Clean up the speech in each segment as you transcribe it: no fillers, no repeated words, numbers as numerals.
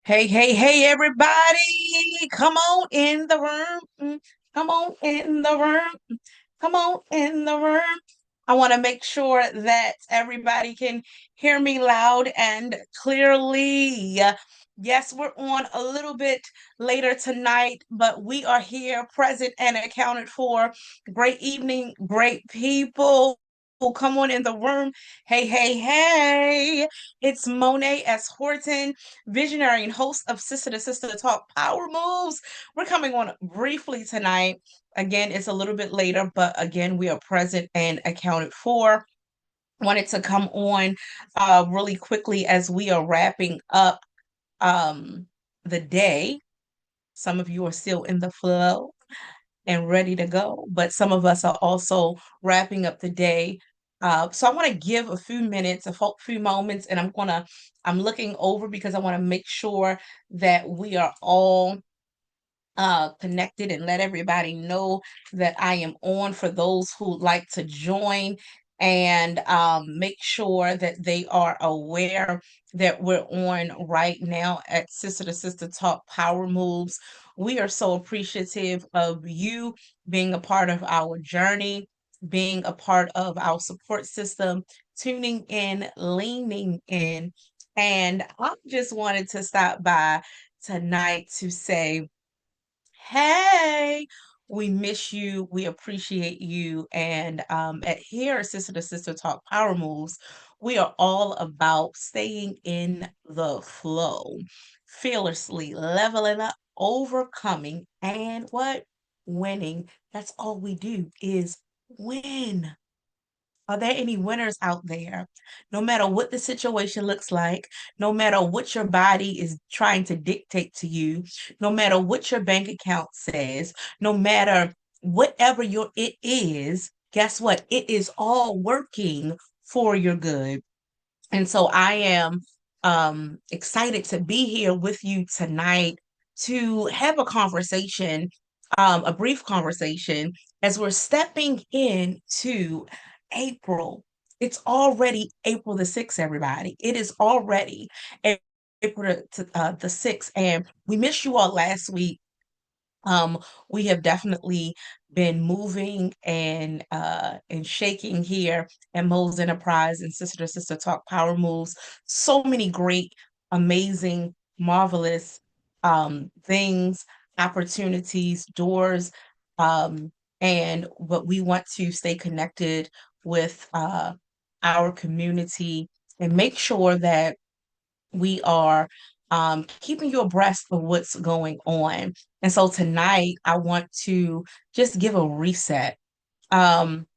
Hey, hey, hey, everybody. Come on in the room. Come on in the room. Come on in the room. I want to make sure that everybody can hear me loud and clearly. Yes, we're on a little bit later tonight, but we are here, present and accounted for. Great evening, great people. Come on in the room. Hey, hey, hey. It's Monet S. Horton, visionary and host of Sister to Sister Talk Power Moves. We're coming on briefly tonight. Again, it's a little bit later, but again, we are present and accounted for. Wanted to come on really quickly as we are wrapping up um, the day. Some of you are still in the flow and ready to go, but some of us are also wrapping up the day. So I want to give a few minutes, few moments, and I'm looking over because I want to make sure that we are all connected and let everybody know that I am on for those who like to join and make sure that they are aware that we're on right now at Sister to Sister Talk Power Moves. We are so appreciative of you being a part of our journey, being a part of our support system, tuning in, leaning in. And I just wanted to stop by tonight to say, hey, we miss you. We appreciate you. And at here, at Sister to Sister Talk Power Moves, we are all about staying in the flow, fearlessly leveling up, overcoming, and what? Winning. That's all we do is win. Are there any winners out there? No matter what the situation looks like, no matter what your body is trying to dictate to you, no matter what your bank account says, no matter whatever your it is, guess what? It is all working for your good. And so I am excited to be here with you tonight to have a conversation, a brief conversation, as we're stepping into April. It's already April the 6th, everybody. It is already April the 6th. And we missed you all last week. um, we have definitely been moving and shaking here at Mo's Enterprise and Sister to Sister Talk Power Moves. So many great, amazing, marvelous things, opportunities, doors, um, and what we want to stay connected with our community and make sure that we are keeping you abreast of what's going on. And so tonight, I want to just give a reset. Um,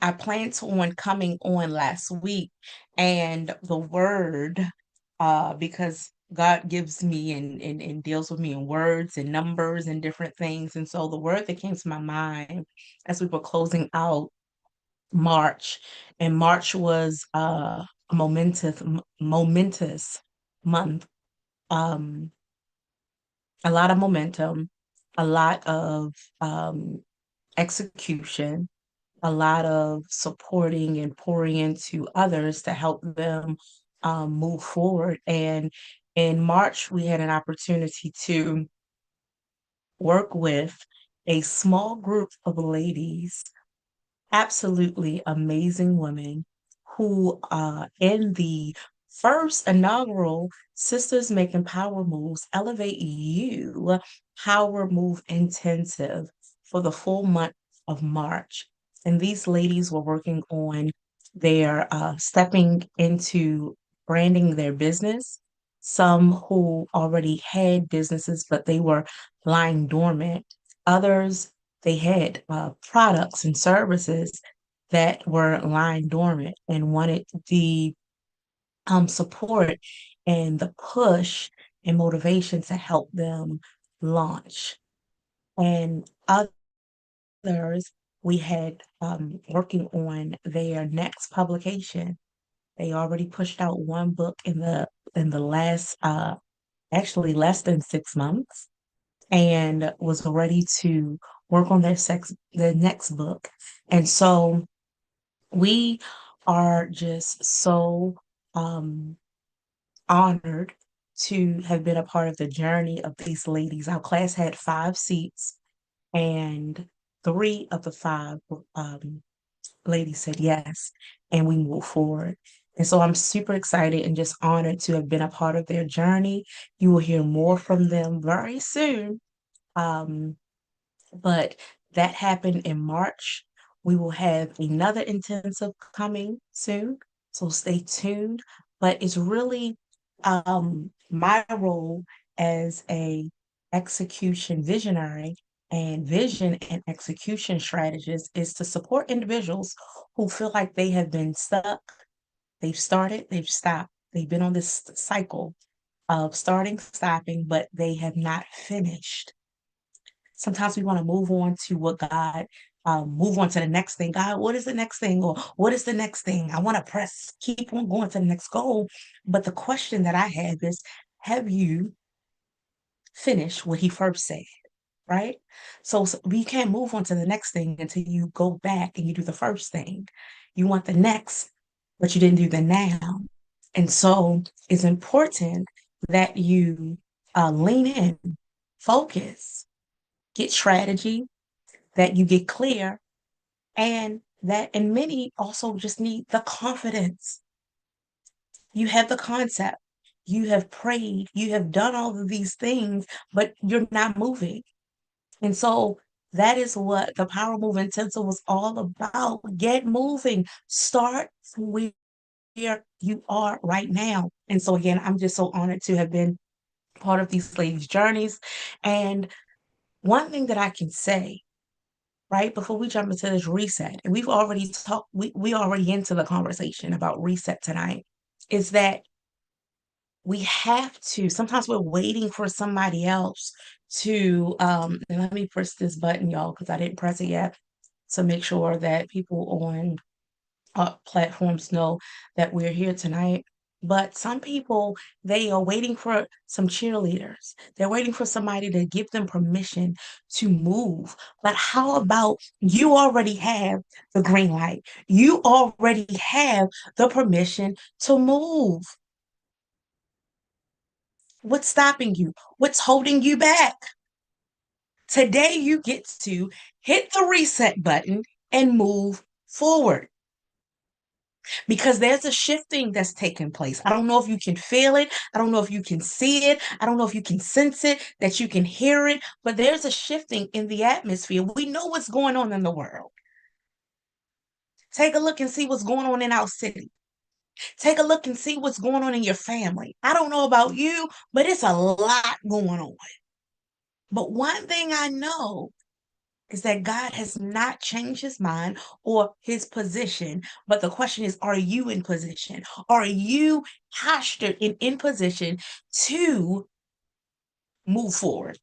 I planned on coming on last week, and the word, because God gives me and deals with me in words and numbers and different things. And so the word that came to my mind as we were closing out March, and March was a momentous month. Um, a lot of momentum, a lot of um, execution, a lot of supporting and pouring into others to help them move forward. And in March, we had an opportunity to work with a small group of ladies, absolutely amazing women who, in the first inaugural Sisters Making Power Moves Elevate You Power Move Intensive for the full month of March. And these ladies were working on their stepping into branding their business. Some who already had businesses, but they were lying dormant. Others, they had products and services that were lying dormant and wanted the support and the push and motivation to help them launch. And others, we had working on their next publication. They already pushed out one book in the last actually less than 6 months, and was ready to work on their next book. And so we are just so um honored to have been a part of the journey of these ladies. Our class had 5 seats, and three of the five ladies said yes, and we moved forward. And so I'm super excited and just honored to have been a part of their journey. You will hear more from them very soon. Um, but that happened in March. We will have another intensive coming soon, so stay tuned. But it's really my role as a execution visionary and vision and execution strategist is to support individuals who feel like they have been stuck. They've started, they've stopped. They've been on this cycle of starting, stopping, but they have not finished. Sometimes we want to move on to what God, move on to the next thing. God, what is the next thing? Or what is the next thing? I want to keep on going to the next goal. But the question that I have is, have you finished what he first said? Right? So we can't move on to the next thing until you go back and you do the first thing. You want the next, but you didn't do the now. And so it's important that you lean in, focus, get strategy, that you get clear, and many also just need the confidence. You have the concept, you have prayed, you have done all of these things, but you're not moving. And so that is what the Power Move Intensive was all about. Get moving. Start from where you are right now. And so again, I'm just so honored to have been part of these ladies' journeys. And one thing that I can say, right before we jump into this reset, and we've already talked, we already into the conversation about reset tonight, is that we have to, sometimes we're waiting for somebody else to and let me press this button, y'all, because I didn't press it yet, to make sure that people on platforms know that we're here tonight. But some people, they are waiting for some cheerleaders. They're waiting for somebody to give them permission to move. But how about you already have the green light? You already have the permission to move. What's stopping you? What's holding you back? Today, you get to hit the reset button and move forward, because there's a shifting that's taking place. I don't know if you can feel it. I don't know if you can see it. I don't know if you can sense it, that you can hear it, but there's a shifting in the atmosphere. We know what's going on in the world. Take a look and see what's going on in our city. Take a look and see what's going on in your family. I don't know about you, but it's a lot going on. But one thing I know is that God has not changed his mind or his position. But the question is, are you in position? Are you postured and in position to move forward?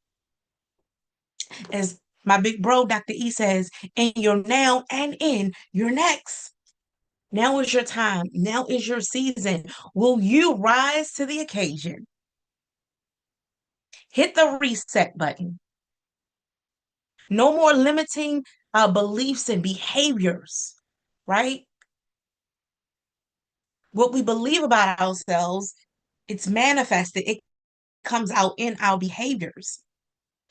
As my big bro, Dr. E says, in your now and in your next. Now is your time. Now is your season. Will you rise to the occasion? Hit the reset button. No more limiting beliefs and behaviors, right? What we believe about ourselves, it's manifested, it comes out in our behaviors.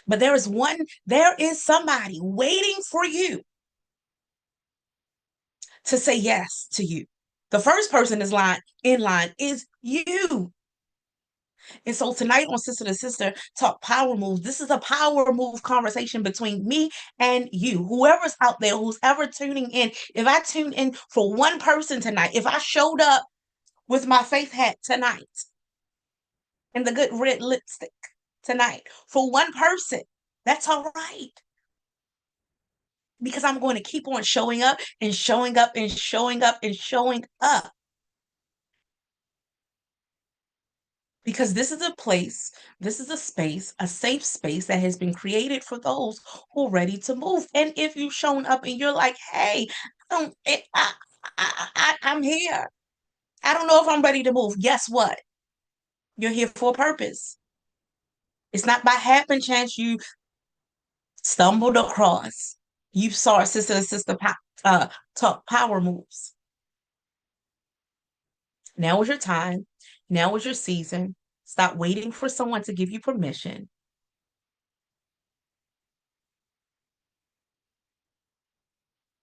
But there is somebody waiting for you to say yes to you. The first person in line is you. And so tonight on Sister to Sister Talk Power Moves, this is a power move conversation between me and you. Whoever's out there, who's ever tuning in, if I tune in for one person tonight, if I showed up with my faith hat tonight and the good red lipstick tonight for one person, that's all right. Because I'm going to keep on showing up and showing up and showing up and showing up. Because this is a place, this is a space, a safe space that has been created for those who are ready to move. And if you've shown up and you're like, hey, I don't, I'm here. I don't know if I'm ready to move. Guess what? You're here for a purpose. It's not by happen chance you stumbled across. You saw a sister and sister talk power moves. Now is your time. Now is your season. Stop waiting for someone to give you permission.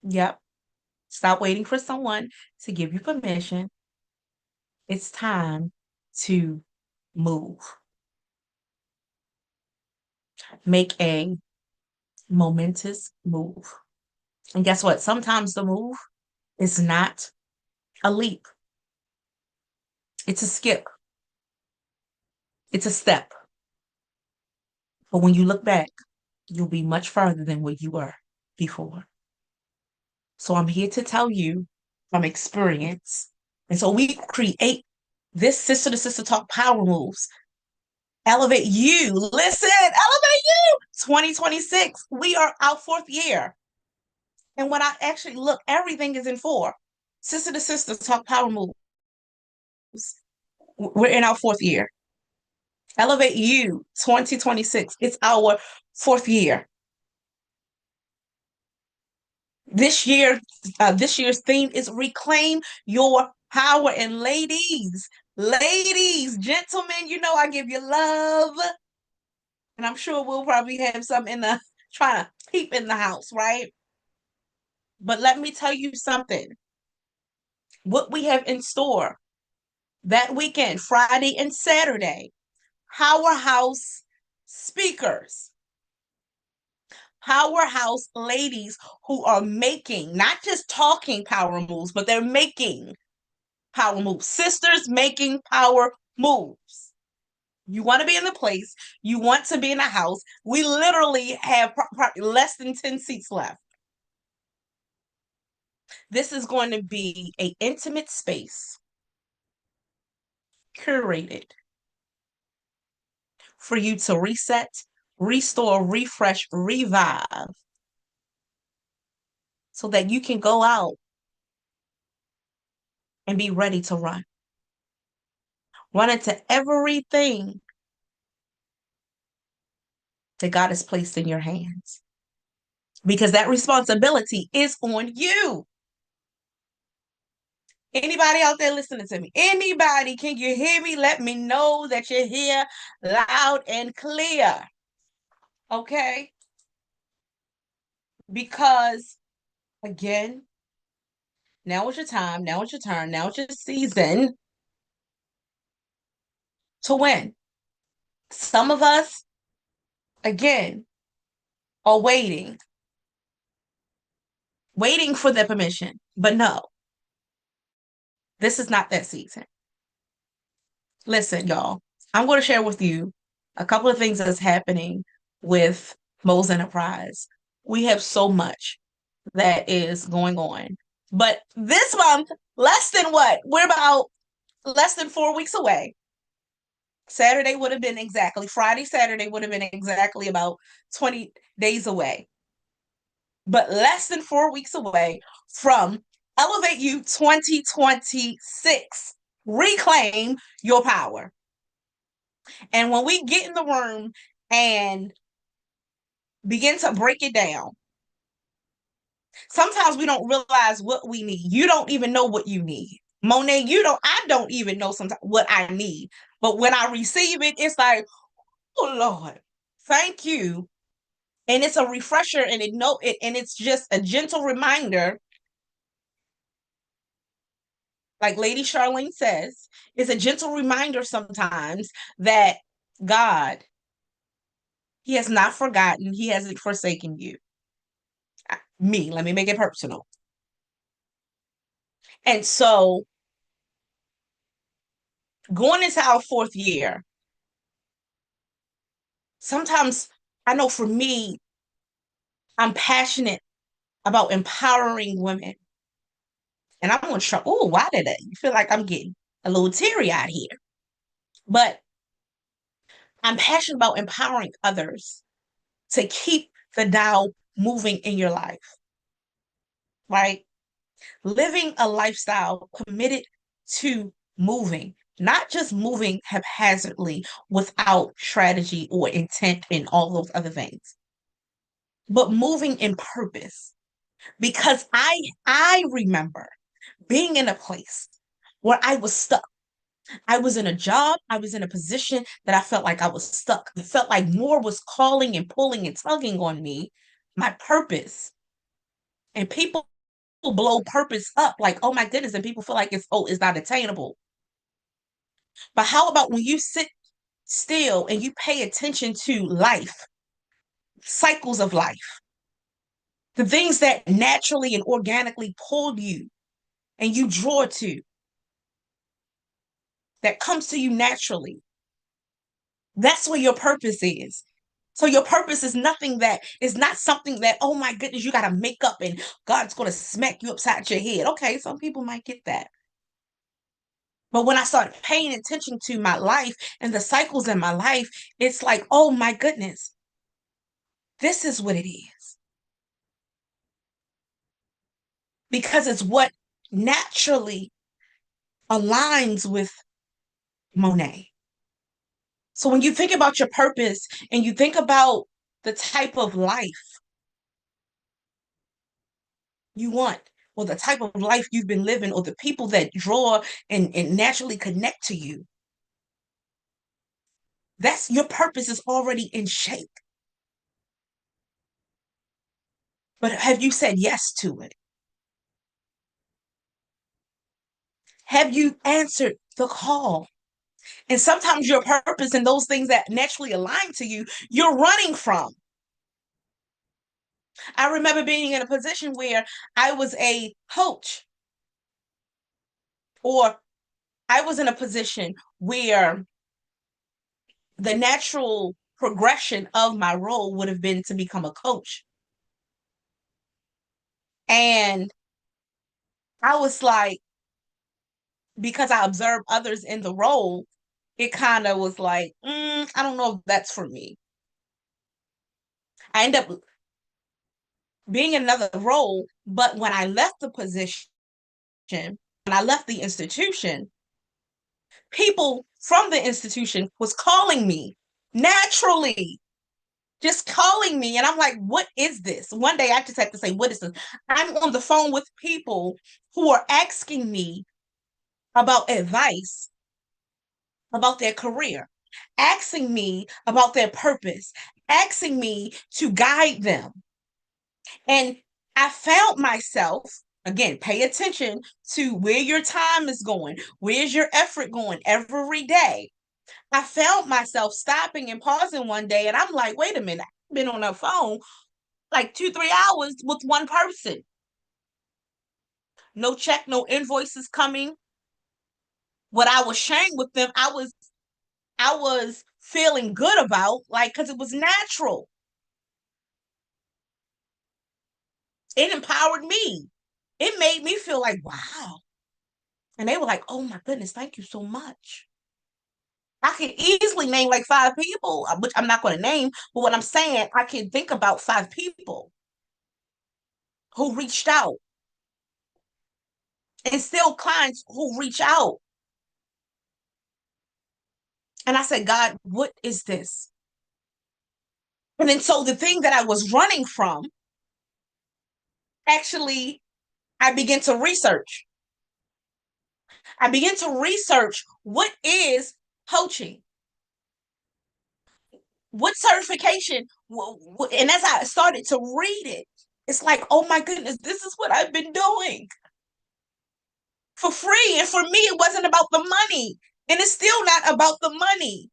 Yep. Stop waiting for someone to give you permission. It's time to move. Make a momentous move. And guess what? Sometimes the move is not a leap, it's a skip, it's a step. But when you look back, you'll be much further than where you were before. So I'm here to tell you from experience. And so we create this sister to sister talk power moves. Elevate you. Listen, elevate you. 2026. We are our fourth year. And when I actually look, everything is in four. Sister to sister talk power moves. We're in our fourth year. Elevate you 2026. It's our fourth year. This year's theme is reclaim your power. And ladies, gentlemen, you know I give you love. And I'm sure we'll probably have some in the trying to peep in the house, right? But let me tell you something. What we have in store that weekend, Friday and Saturday, powerhouse speakers, powerhouse ladies who are making, not just talking power moves, but they're making power moves. Sisters making power moves. You want to be in the place, you want to be in a house. We literally have less than 10 seats left. This is going to be an intimate space, curated for you to reset, restore, refresh, revive, so that you can go out and be ready to run. Run into everything that God has placed in your hands. Because that responsibility is on you. Anybody out there listening to me? Anybody, can you hear me? Let me know that you're here loud and clear. Okay? Because, again, now is your time, now is your turn, now is your season to win. Some of us, again, are waiting for the permission. But no, this is not that season. Listen, y'all, I'm going to share with you a couple of things that's happening with Mo's Enterprise. We have so much that is going on. But this month, less than what? We're about less than 4 weeks away. Saturday would have been exactly, Friday, Saturday would have been exactly about 20 days away. But less than 4 weeks away from Elevate You 2026. Reclaim your power. And when we get in the room and begin to break it down, sometimes we don't realize what we need. You don't even know what you need. Monet, I don't even know sometimes what I need. But when I receive it, it's like, oh Lord, thank you. And it's a refresher, and it's just a gentle reminder. Like Lady Charlene says, it's a gentle reminder sometimes that God, He has not forgotten, He hasn't forsaken you. Me, let me make it personal. And so, going into our fourth year, sometimes I know for me, I'm passionate about empowering women. And I'm going to try, oh, why did I feel like I'm getting a little teary eyed here? But I'm passionate about empowering others to keep the dial moving in your life, right? Living a lifestyle committed to moving, not just moving haphazardly without strategy or intent and all those other things, but moving in purpose. Because I remember being in a place where I was stuck. I was in a job, I was in a position that I felt like I was stuck. It felt like more was calling and pulling and tugging on me, my purpose. And people blow purpose up like, oh my goodness, and people feel like it's not attainable. But how about when you sit still and you pay attention to life, cycles of life, the things that naturally and organically pull you and you draw to, that comes to you naturally. That's where your purpose is. So your purpose is nothing that is not something that, oh my goodness, you got to make up and God's going to smack you upside your head. Okay, some people might get that. But when I started paying attention to my life and the cycles in my life, it's like, oh my goodness, this is what it is. Because it's what naturally aligns with Monet. So when you think about your purpose and you think about the type of life you want, or the type of life you've been living, or the people that draw and naturally connect to you, that's your purpose is already in shape. But have you said yes to it? Have you answered the call? And sometimes your purpose and those things that naturally align to you, you're running from. I remember being in a position where I was a coach, or I was in a position where the natural progression of my role would have been to become a coach. And I was like, because I observed others in the role, it kind of was like, I don't know if that's for me. I ended up being in another role, but when I left the position, when I left the institution, people from the institution was calling me naturally, just calling me. And I'm like, what is this? One day I just had to say, what is this? I'm on the phone with people who are asking me about advice about their career, asking me about their purpose, asking me to guide them. And I found myself, again, pay attention to where your time is going, where's your effort going every day. I found myself stopping and pausing one day, and I'm like, wait a minute, I've been on the phone like 2, 3 hours with one person. No check, no invoices coming. What I was sharing with them, I was feeling good about, like, because it was natural. It empowered me. It made me feel like, wow. And they were like, oh my goodness, thank you so much. I can easily name like 5 people, which I'm not going to name, but what I'm saying, I can think about 5 people who reached out, and still clients who reach out. And I said, God, what is this? And then so the thing that I was running from, actually, I began to research. I began to research what is coaching, what certification, and as I started to read it, it's like, oh my goodness, this is what I've been doing for free. And for me, it wasn't about the money. And it's still not about the money.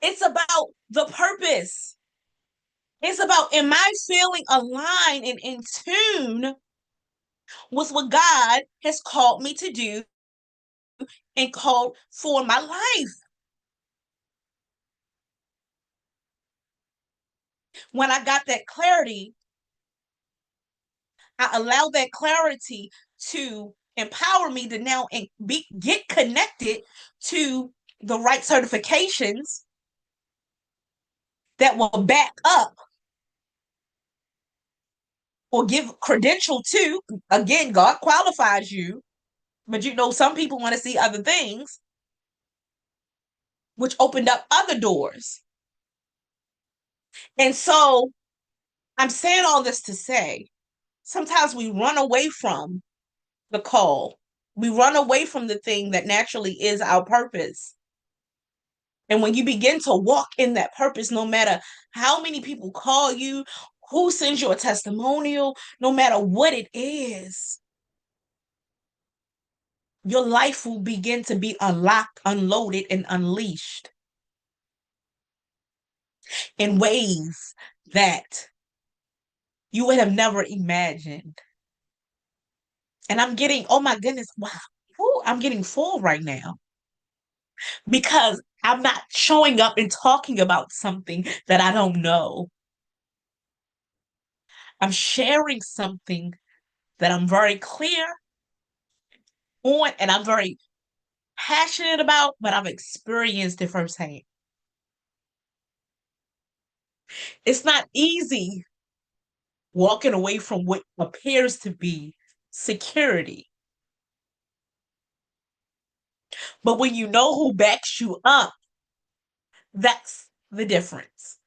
It's about the purpose. It's about, am I feeling aligned and in tune with what God has called me to do and called for my life? When I got that clarity, I allowed that clarity to empower me to now get connected to the right certifications that will back up or give credential to. Again, God qualifies you, but some people want to see other things, which opened up other doors. And so I'm saying all this to say, sometimes we run away from the call. We run away from the thing that naturally is our purpose. And when you begin to walk in that purpose, no matter how many people call you, who sends you a testimonial, no matter what it is, your life will begin to be unlocked, unloaded, and unleashed in ways that you would have never imagined. And I'm getting, oh my goodness, wow, ooh, I'm getting full right now because I'm not showing up and talking about something that I don't know. I'm sharing something that I'm very clear on and I'm very passionate about, but I've experienced it firsthand. It's not easy walking away from what appears to be security. But when you know who backs you up, that's the difference.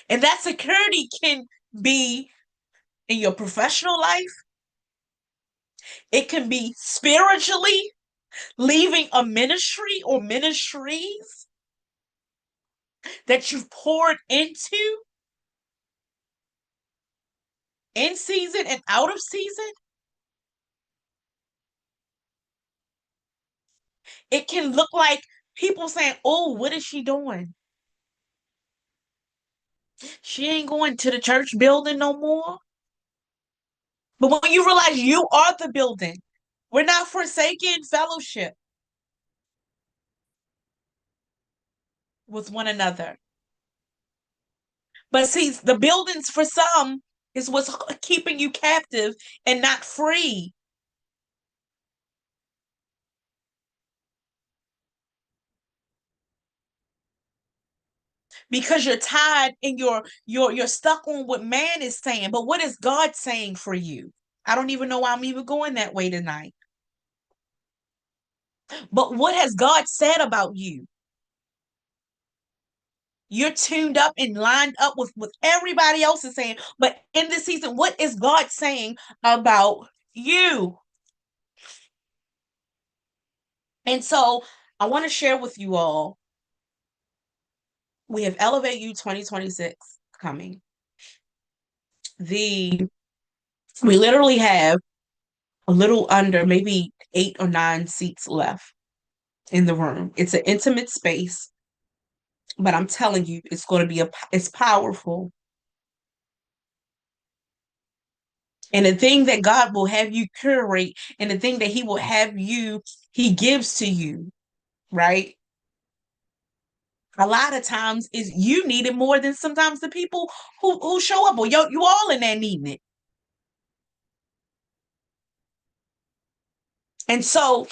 And that security can be in your professional life, it can be spiritually, leaving a ministry or ministries that you've poured into in season and out of season. It can look like people saying, oh, what is she doing? She ain't going to the church building no more. But when you realize you are the building, we're not forsaking fellowship with one another. But see, the buildings for some is what's keeping you captive and not free because you're tied and you're stuck on what man is saying. But what is God saying for you? I don't even know why I'm even going that way tonight. But what has God said about you? You're tuned up and lined up with what everybody else is saying. But in this season, what is God saying about you? And so I want to share with you all, we have Elevate You 2026 coming. The we literally have a little under maybe 8 or 9 seats left in the room. It's an intimate space, but I'm telling you, it's going to be it's powerful. And the thing that God will have you curate and the thing that He will have you, He gives to you, right? A lot of times is you need it more than sometimes the people who show up. Well, you all in there needing it. And so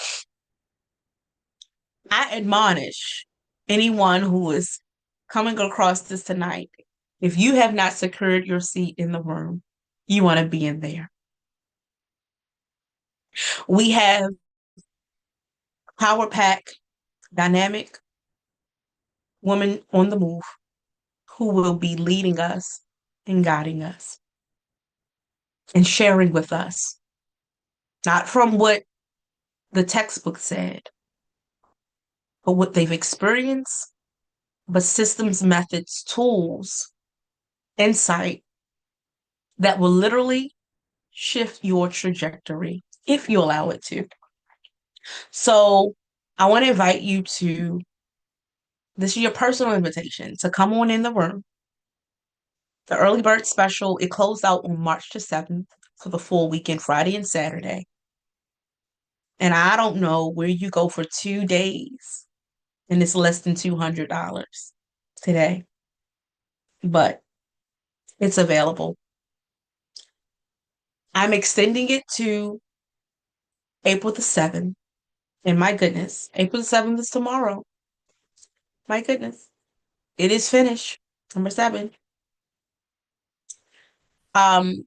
I admonish anyone who is coming across this tonight. If you have not secured your seat in the room, you want to be in there. We have Power Pack, dynamic woman on the move who will be leading us and guiding us and sharing with us, not from what the textbook said, but what they've experienced, but systems, methods, tools, insight that will literally shift your trajectory if you allow it to. So I want to invite you to, this is your personal invitation to come on in the room. The early bird special, it closed out on March the 7th for the full weekend, Friday and Saturday. And I don't know where you go for 2 days and it's less than $200 today, but it's available. I'm extending it to April the 7th. And my goodness, April the 7th is tomorrow. My goodness, it is finished. Number 7. Um,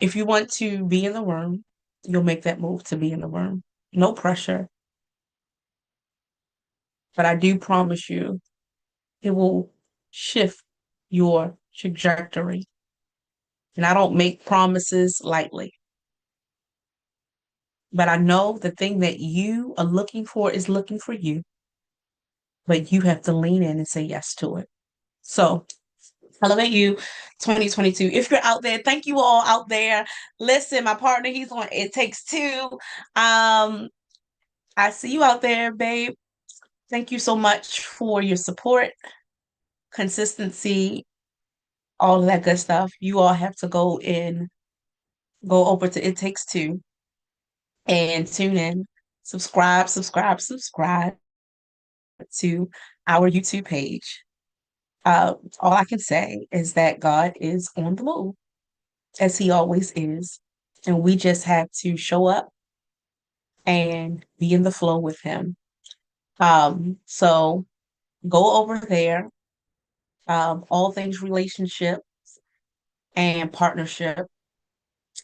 if you want to be in the room, you'll make that move to be in the room. No pressure. But I do promise you, it will shift your trajectory. And I don't make promises lightly. But I know the thing that you are looking for is looking for you, but you have to lean in and say yes to it. So, Elevate You 2022. If you're out there, thank you all out there. Listen, my partner, he's on It Takes Two. I see you out there, babe. Thank you so much for your support, consistency, all of that good stuff. You all have to go over to It Takes Two and tune in. Subscribe to our YouTube page. All I can say is that God is on the move, as He always is. And we just have to show up and be in the flow with Him. So go over there, all things relationship and partnership.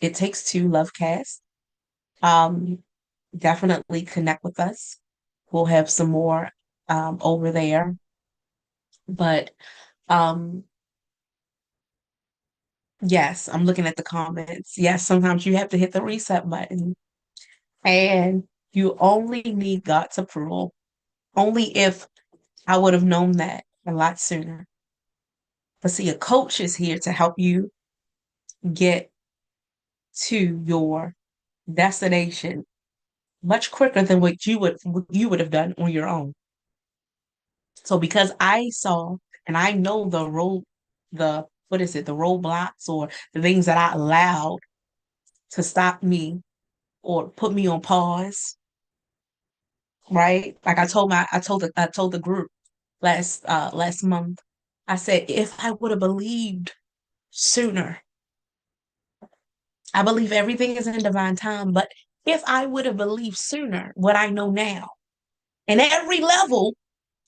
It Takes Two Lovecast. Um, Definitely connect with us. We'll have some more over there. But um, yes, I'm looking at the comments. Yes, sometimes you have to hit the reset button, and you only need God's approval. Only if I would have known that a lot sooner. But see, a coach is here to help you get to your destination much quicker than what you would have done on your own. So because I saw and I know the what is it, the roadblocks or the things that I allowed to stop me or put me on pause, right? Like I told the group last month. I said if I would have believed sooner, I believe everything is in divine time, but if I would have believed sooner what I know now, and every level,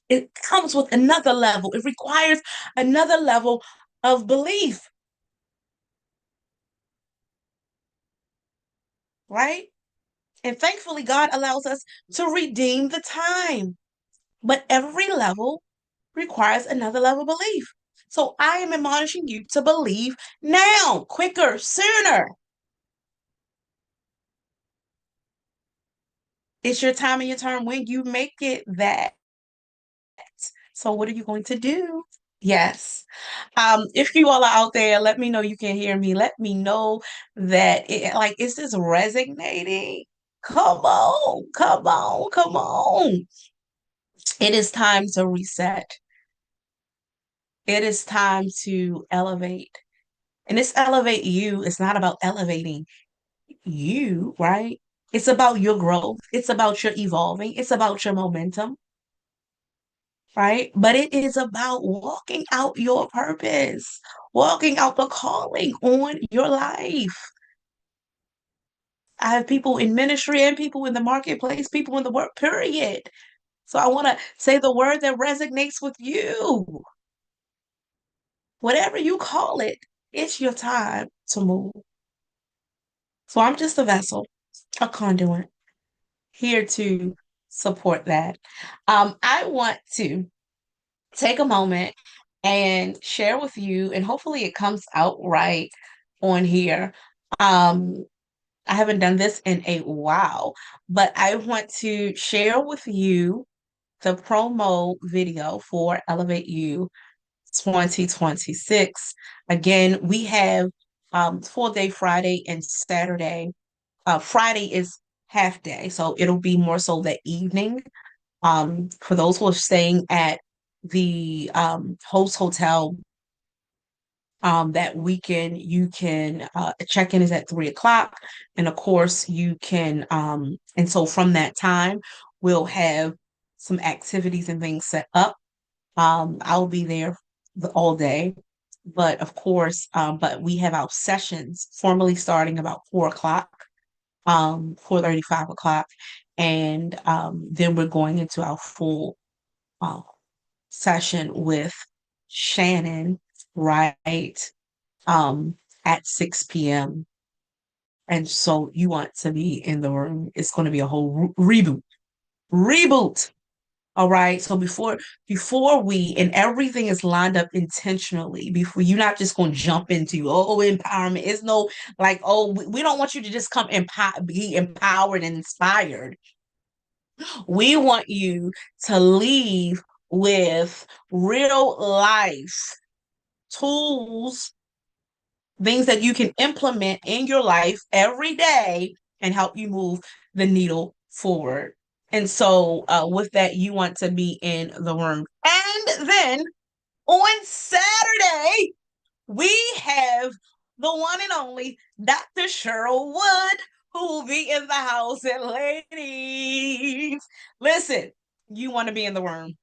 it comes with another level. It requires another level of belief, right? And thankfully, God allows us to redeem the time. But every level requires another level of belief. So I am admonishing you to believe now, quicker, sooner. It's your time and your turn when you make it that. So what are you going to do? Yes. If you all are out there, let me know you can hear me. Let me know that is this resonating? Come on, come on, come on. It is time to reset. It is time to elevate. And this elevate you, it's not about elevating you, right? It's about your growth. It's about your evolving. It's about your momentum, right? But it is about walking out your purpose, walking out the calling on your life. I have people in ministry and people in the marketplace, people in the work, period. So I want to say the word that resonates with you. Whatever you call it, it's your time to move. So I'm just a vessel, a conduit here to support that. I want to take a moment and share with you, and hopefully it comes out right on here. Um, I haven't done this in a while, but I want to share with you the promo video for Elevate You 2026. Again, we have full day Friday and Saturday. Friday is half day, so it'll be more so the evening. For those who are staying at the host hotel that weekend, you can check-in is at 3 o'clock, and of course you can and so from that time we'll have some activities and things set up. I'll be there all day, but of course, but we have our sessions formally starting about 4 o'clock, 4:30, 5 o'clock, and then we're going into our full uh, session with Shannon, right, um, at 6 p.m. And so you want to be in the room. It's going to be a whole reboot. Reboot. All right. So before we and everything is lined up intentionally, before you're not just gonna jump into empowerment. It's no like, we don't want you to just be empowered and inspired. We want you to leave with real life tools, things that you can implement in your life every day and help you move the needle forward. And so, with that, you want to be in the room. And then on Saturday, we have the one and only Dr. Cheryl Wood, who will be in the house. And ladies, listen, you want to be in the room.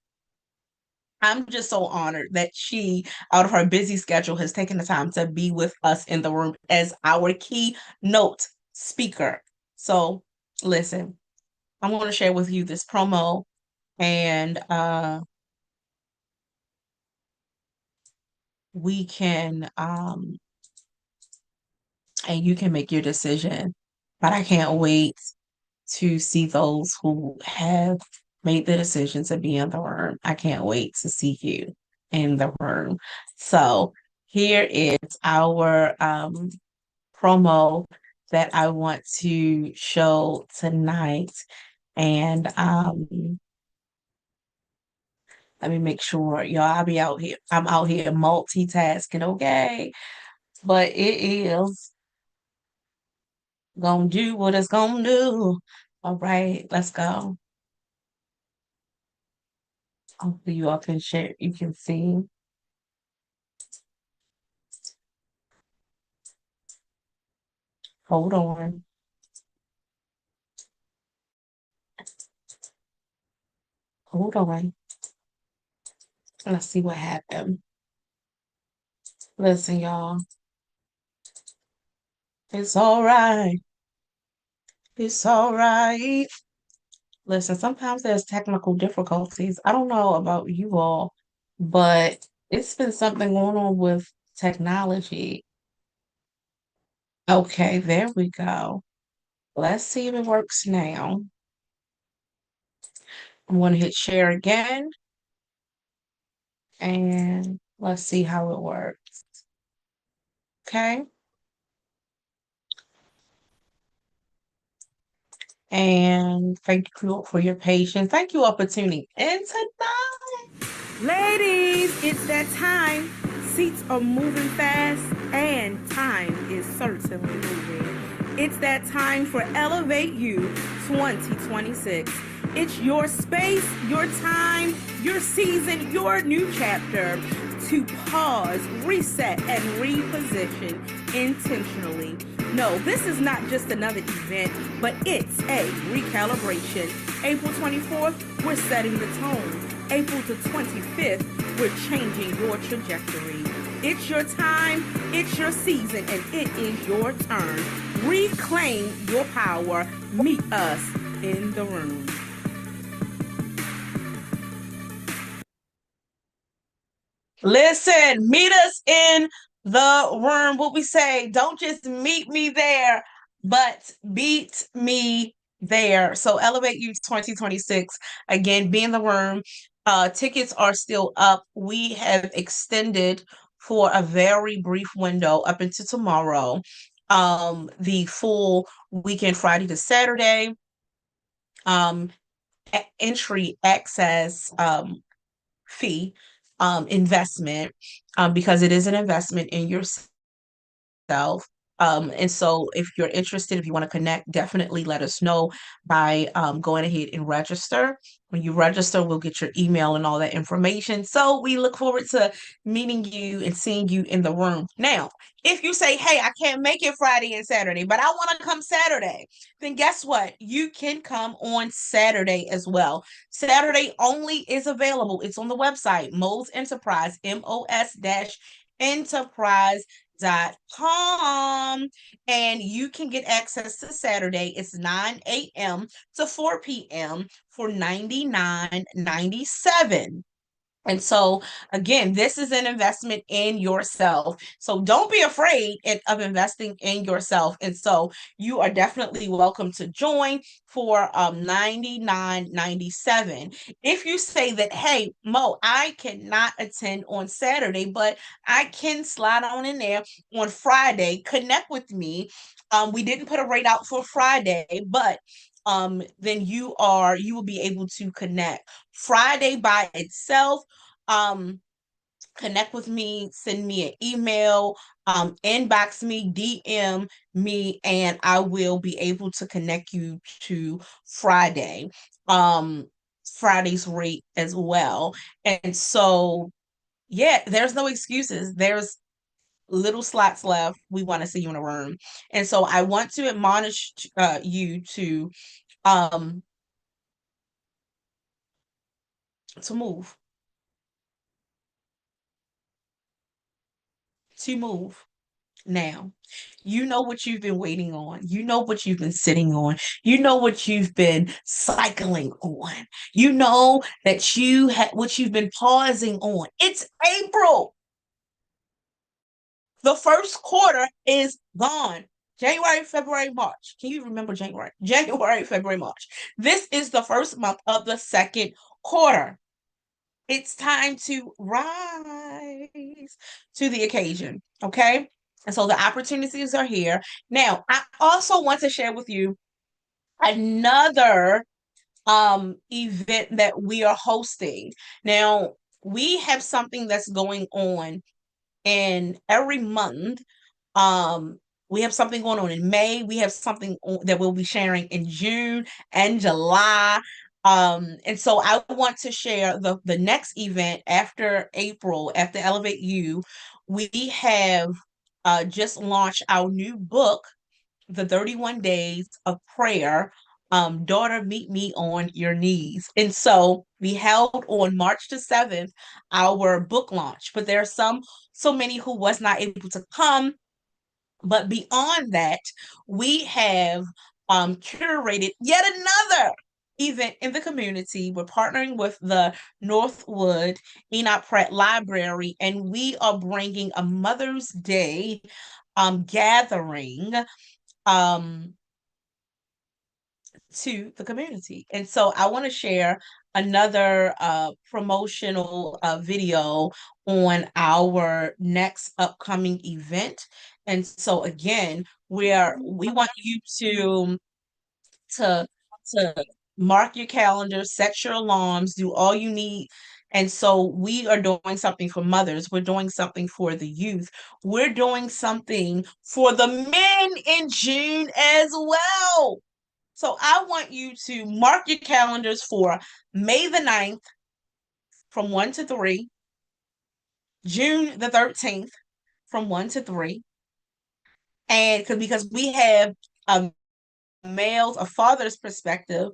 I'm just so honored that she, out of her busy schedule, has taken the time to be with us in the room as our keynote speaker. So, listen, I want to share with you this promo, and we can and you can make your decision. But I can't wait to see those who have made the decision to be in the room. I can't wait to see you in the room. So here is our promo that I want to show tonight. And let me make sure, y'all, I'll be out here. I'm out here multitasking, okay? But it is gonna do what it's gonna do. All right, let's go. Hopefully you all can share, you can see. Hold on. Hold on. Let's see what happened. Listen, y'all. It's all right. It's all right. Listen, sometimes there's technical difficulties. I don't know about you all, but it's been something going on with technology. Okay, there we go. Let's see if it works now. I'm going to hit share again, and let's see how it works. Okay. And thank you for your patience. Thank you all for tuning in tonight. Ladies, it's that time. Seats are moving fast and time is certainly moving. It's that time for Elevate You 2026. It's your space, your time, your season, your new chapter to pause, reset, and reposition intentionally. No, this is not just another event, but it's a recalibration. April 24th, we're setting the tone. April the 25th, we're changing your trajectory. It's your time, it's your season, and it is your turn. Reclaim your power. Meet us in the room. Listen, meet us in the room. What we say, don't just meet me there, but beat me there. So Elevate You 2026, again, be in the room. Tickets are still up. We have extended for a very brief window up until tomorrow. The full weekend, Friday to Saturday. Um, Entry access fee investment, because it is an investment in yourself. And so if you're interested, if you want to connect, definitely let us know by going ahead and register. When you register, we'll get your email and all that information. So we look forward to meeting you and seeing you in the room. Now, if you say, hey, I can't make it Friday and Saturday, but I want to come Saturday, then guess what? You can come on Saturday as well. Saturday only is available. It's on the website, Mo's Enterprise, MOS-Enterprise.com, and you can get access to Saturday. It's 9 a.m. to 4 p.m. for $99.97. And so, again, this is an investment in yourself. So don't be afraid of investing in yourself. And so you are definitely welcome to join for 99.97. If you say that, hey, Mo, I cannot attend on Saturday, but I can slide on in there on Friday, connect with me. We didn't put a rate out for Friday, but then you will be able to connect. Friday by itself, um connect with me, send me an email, inbox me, DM me, and I will be able to connect you to Friday. um Friday's rate as well. And so yeah, there's no excuses. There's little slots left. We want to see you in a room. And so I want to admonish you um to move, to move now. You know what you've been waiting on. You know what you've been sitting on. You know what you've been cycling on. You know that you had what you've been pausing on. It's April. The first quarter is gone. January, February, March. Can you remember January? January, February, March. This is the first month of the second quarter. It's time to rise to the occasion. Okay. And so the opportunities are here. Now, I also want to share with you another event that we are hosting. Now, we have something that's going on in every month. um we have something going on in May. We have something that we'll be sharing in June and July. And so I want to share the next event after April, after Elevate You. We have just launched our new book, The 31 Days of Prayer. Daughter, meet me on your knees. And so we held on March the 7th our book launch, but there are so many who was not able to come. But beyond that, we have curated yet another event in the community. We're partnering with the Northwood Enoch Pratt Library, and we are bringing a Mother's Day gathering um, to the community. And so I want to share another promotional video on our next upcoming event. And so again, we want you to to mark your calendar, set your alarms, do all you need. And so we are doing something for mothers. We're doing something for the youth. We're doing something for the men in June as well. So I want you to mark your calendars for May the 9th from 1 to 3, June the 13th from 1 to 3. And because we have a male's, a father's perspective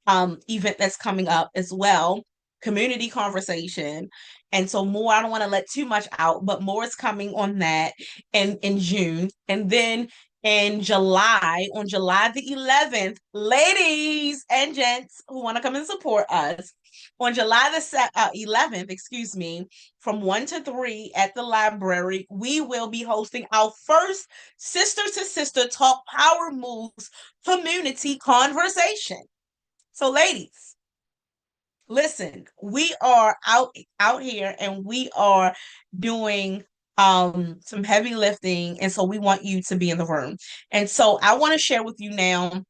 event that's coming up as well, community conversation. And so more, I don't want to let too much out, but more is coming on that in June. And then in July, on July the 11th, ladies and gents who want to come and support us, on July the 11th, excuse me, from 1 to 3 at the library, we will be hosting our first Sister to Sister Talk Power Moves community conversation. So, ladies, listen, we are out here and we are doing some heavy lifting, and so we want you to be in the room. And so I want to share with you now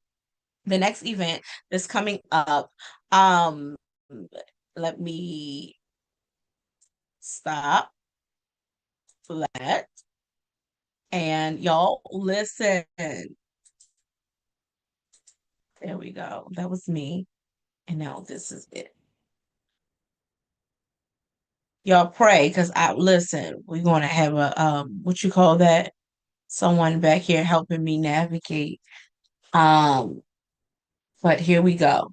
the next event that's coming up. Let me stop that, and y'all listen. There we go. That was me. And now this is it. Y'all pray, because I listen, we're gonna have a what you call that? Someone back here helping me navigate. Um, but here we go.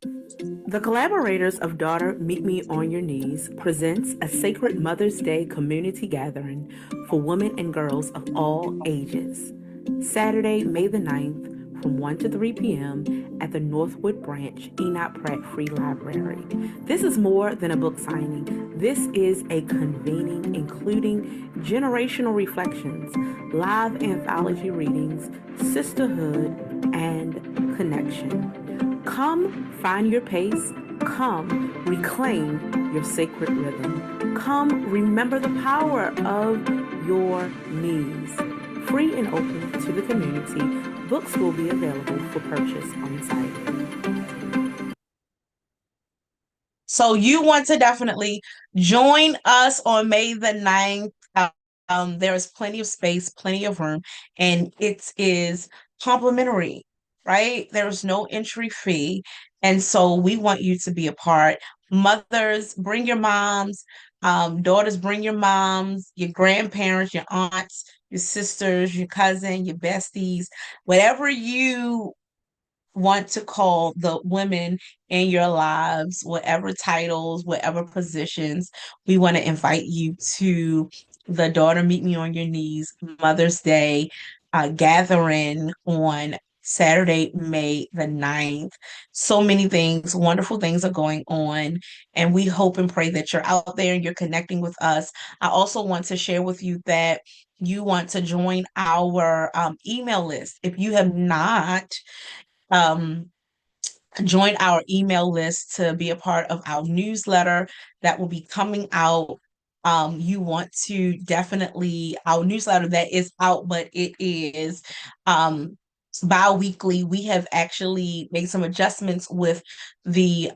The collaborators of Daughter Meet Me on Your Knees presents a sacred Mother's Day community gathering for women and girls of all ages. Saturday, May the 9th from 1 to 3 p.m. at the Northwood Branch Enoch Pratt Free Library. This is more than a book signing. This is a convening including generational reflections, live anthology readings, sisterhood, and connection. Come find your pace. Come reclaim your sacred rhythm. Come remember the power of your knees. Free and open to the community, books will be available for purchase on site. So you want to definitely join us on May the 9th. There is plenty of space, plenty of room, and it is complimentary, right? There's no entry fee. And so we want you to be a part. Mothers, bring your moms. Daughters, bring your moms, your grandparents, your aunts, your sisters, your cousin, your besties, whatever you want to call the women in your lives, whatever titles, whatever positions, we want to invite you to the Daughter Meet Me on Your Knees Mother's Day gathering on Saturday, May the 9th. So many things, wonderful things are going on, and we hope and pray that you're out there and you're connecting with us. I also want to share with you that you want to join our email list. If you have not, um, join our email list to be a part of our newsletter that will be coming out. You want to definitely, our newsletter that is out, but it is bi-weekly. We have actually made some adjustments with the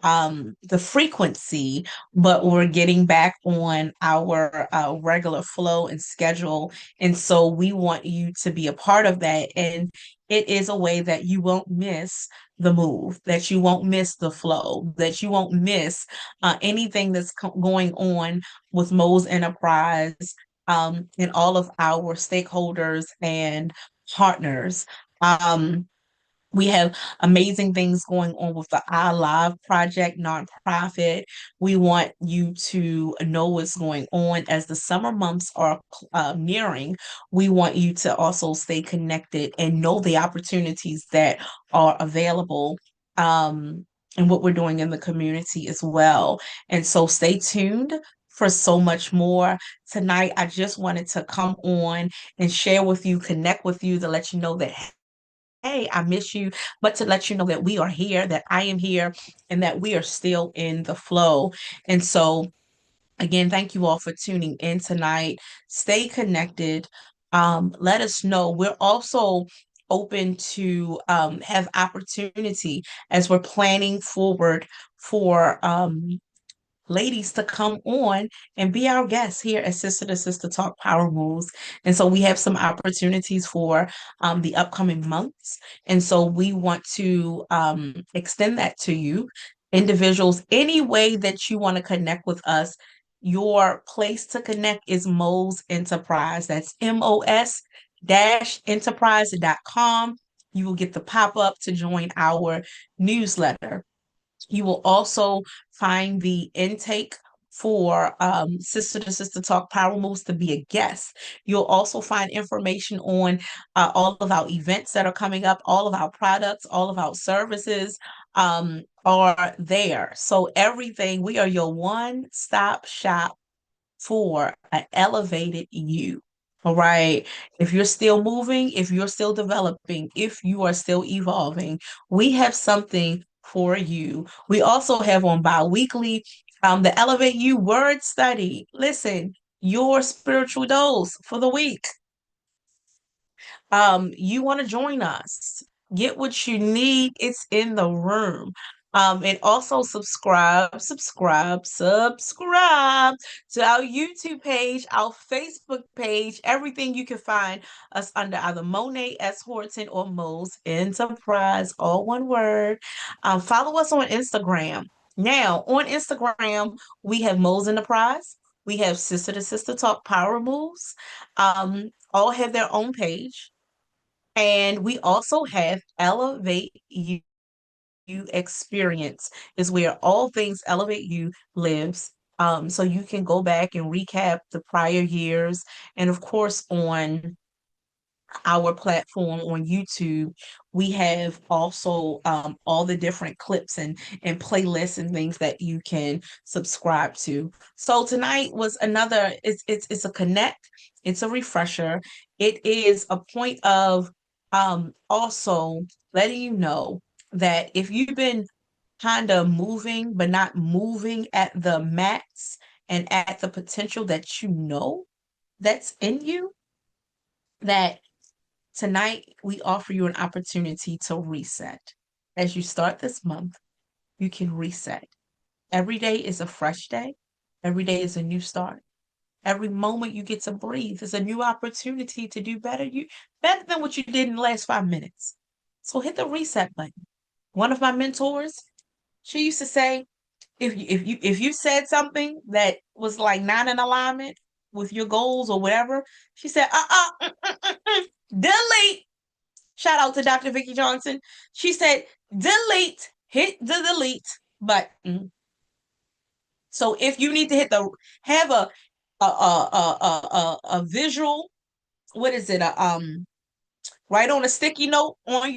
frequency, but we're getting back on our regular flow and schedule. And so we want you to be a part of that. And it is a way that you won't miss the move, that you won't miss the flow, that you won't miss anything that's going on with Mo's Enterprise, and all of our stakeholders and partners. Um, we have amazing things going on with the I Live Project nonprofit. We want you to know what's going on as the summer months are nearing. We want you to also stay connected and know the opportunities that are available. And what we're doing in the community as well. And so stay tuned for so much more. Tonight, I just wanted to come on and share with you, connect with you to let you know that, hey, I miss you, but to let you know that we are here, that I am here, and that we are still in the flow. And so, again, thank you all for tuning in tonight. Stay connected. Let us know. We're also open to have opportunity as we're planning forward for ladies to come on and be our guests here at Sister to Sister Talk Power Moves. And so we have some opportunities for the upcoming months. And so we want to extend that to you, individuals, any way that you want to connect with us. Your place to connect is Mo's Enterprise. That's MOS enterprise.com. You will get the pop up to join our newsletter. You will also find the intake for Sister to Sister Talk Power Moves to be a guest. You'll also find information on all of our events that are coming up, all of our products, all of our services are there. So everything, we are your one-stop shop for an elevated you. All right. If you're still moving, if you're still developing, if you are still evolving, we have something for you. We also have on bi-weekly the Elevate You word study. Listen, your spiritual dose for the week. You want to join us, get what you need, it's in the room. And also subscribe to our YouTube page, our Facebook page, everything. You can find us under either Monet S. Horton or Mo's Enterprise, all one word. Follow us on Instagram. Now, on Instagram, we have Mo's Enterprise. We have Sister to Sister Talk Power Moves. All have their own page. And we also have Elevate You Experience, is where all things Elevate You lives. So you can go back and recap the prior years. And of course, on our platform on YouTube, we have also all the different clips and playlists and things that you can subscribe to. So tonight was another. It's a connect. It's a refresher. It is a point of also letting you know that if you've been kind of moving but not moving at the max and at the potential that you know that's in you, that tonight, we offer you an opportunity to reset. As you start this month, you can reset. Every day is a fresh day. Every day is a new start. Every moment you get to breathe is a new opportunity to do better than what you did in the last 5 minutes. So hit the reset button. One of my mentors, she used to say, if you said something that was like not in alignment with your goals or whatever, she said, delete. Shout out to Dr. Vicky Johnson. She said, delete, hit the delete button. So if you need to have a visual, what is it? Write on a sticky note on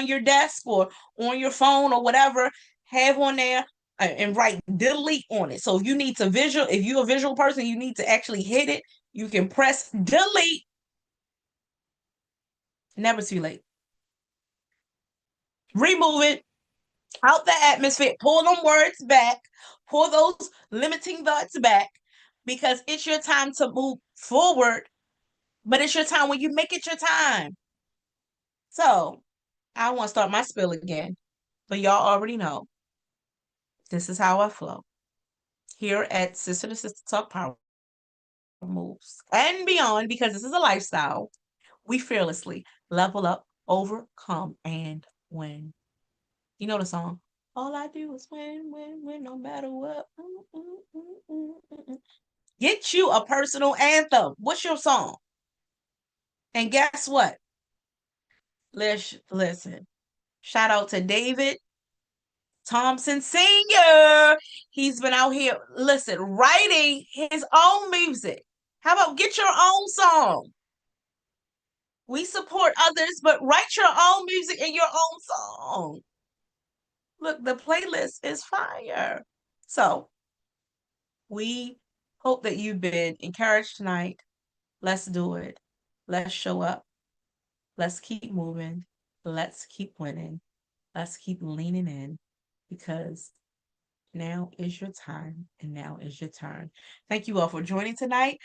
your desk or on your phone or whatever, have on there and write delete on it. So if you're a visual person, you need to actually hit it. You can press delete. Never too late. Remove it out the atmosphere. Pull them words back. Pull those limiting thoughts back because it's your time to move forward, but it's your time when you make it your time. So I want to start my spill again, but y'all already know this is how I flow here at Sister to Sister Talk Power Moves and beyond because this is a lifestyle. We fearlessly level up, overcome, and win. You know the song. All I do is win, win, win, no matter what. Get you a personal anthem. What's your song? And guess what? Listen. Shout out to David Thompson Sr. He's been out here, listen, writing his own music. How about get your own song? We support others, but write your own music and your own song. Look, the playlist is fire. So we hope that you've been encouraged tonight. Let's do it. Let's show up. Let's keep moving. Let's keep winning. Let's keep leaning in because now is your time and now is your turn. Thank you all for joining tonight.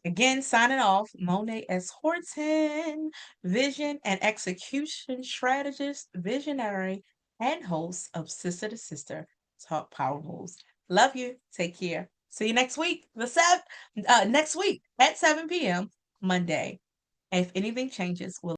Again, signing off, Mone't S. Horton, vision and execution strategist, visionary, and host of Sister to Sister Talk Power Moves. Love you. Take care. See you next week. Next week at 7 p.m. Monday. If anything changes, we'll